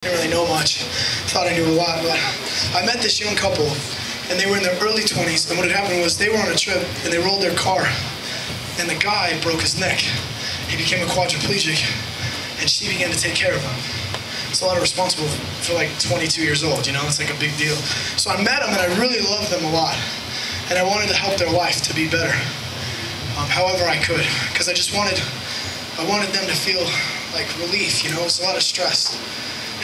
Didn't really know much. Thought I knew a lot, but I met this young couple, and they were in their early 20s, and what had happened was they were on a trip, and they rolled their car, and the guy broke his neck. He became a quadriplegic, and she began to take care of him. It's a lot of responsible for like 22 years old, you know? It's like a big deal. So I met them, and I really loved them a lot, and I wanted to help their life to be better, however I could, because I wanted them to feel like relief, you know? It's a lot of stress.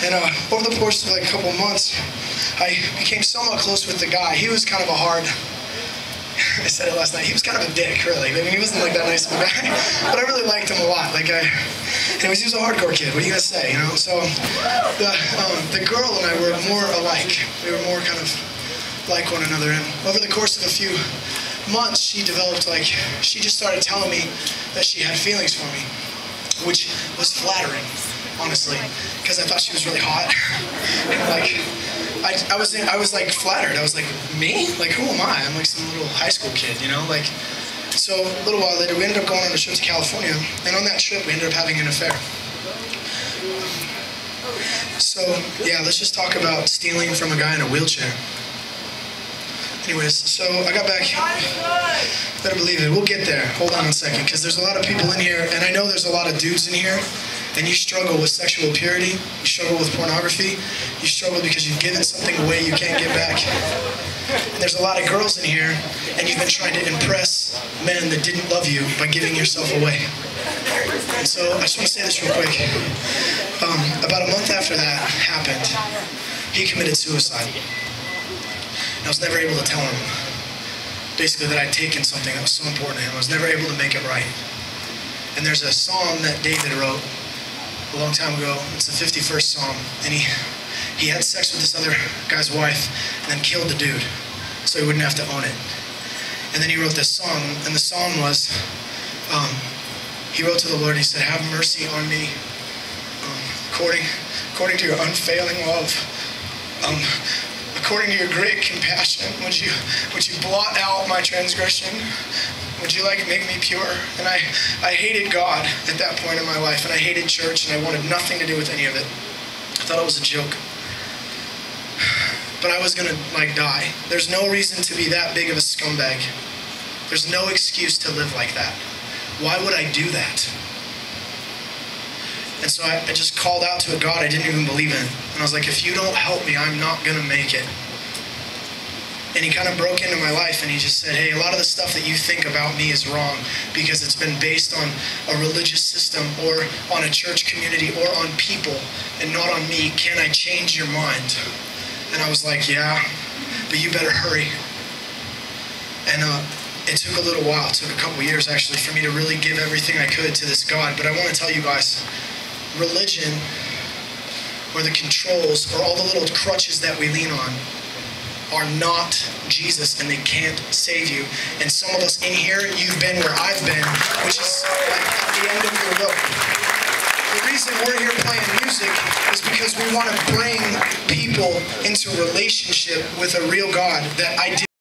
And over the course of like a couple of months, I became somewhat close with the guy. He was kind of a hard, I said it last night, he was kind of a dick, really. I mean, he wasn't like that nice of a guy, but I really liked him a lot. Anyways, he was a hardcore kid, what are you gonna say, you know? So the girl and I were more alike. We were more kind of like one another. And over the course of a few months, she developed she just started telling me that she had feelings for me, which was flattering, honestly, because I thought she was really hot. I was like flattered. I was like, me? Like, who am I? I'm like some little high school kid, you know? So a little while later, we ended up going on a trip to California, and on that trip, we ended up having an affair. So yeah, let's just talk about stealing from a guy in a wheelchair. Anyways, so I got back. Better believe it. We'll get there. Hold on 1 second, because there's a lot of people in here, and I know there's a lot of dudes in here, and you struggle with sexual purity, you struggle with pornography, you struggle because you've given something away you can't get back. And there's a lot of girls in here, and you've been trying to impress men that didn't love you by giving yourself away. And so I just want to say this real quick. About a month after that happened, he committed suicide. I was never able to tell him, basically, that I'd taken something that was so important to him. I was never able to make it right. And there's a psalm that David wrote a long time ago. It's the 51st Psalm. And he had sex with this other guy's wife and then killed the dude so he wouldn't have to own it. And then he wrote this song, and the song was, he wrote to the Lord, he said, "Have mercy on me, according to your unfailing love. According to your great compassion, would you blot out my transgression? Would you make me pure?" And I hated God at that point in my life, and I hated church, and I wanted nothing to do with any of it. I thought it was a joke. But I was gonna die. There's no reason to be that big of a scumbag. There's no excuse to live like that. Why would I do that? And so I just called out to a God I didn't even believe in. And I was like, if you don't help me, I'm not going to make it. And he kind of broke into my life, and he just said, hey, a lot of the stuff that you think about me is wrong because it's been based on a religious system or on a church community or on people and not on me. Can I change your mind? And I was like, yeah, but you better hurry. And it took a little while. It took a couple years, actually, for me to really give everything I could to this God. But I want to tell you guys, religion, or the controls, or all the little crutches that we lean on, are not Jesus, and they can't save you. And some of us in here, you've been where I've been, which is like at the end of your rope. The reason we're here playing music is because we want to bring people into relationship with a real God that I did.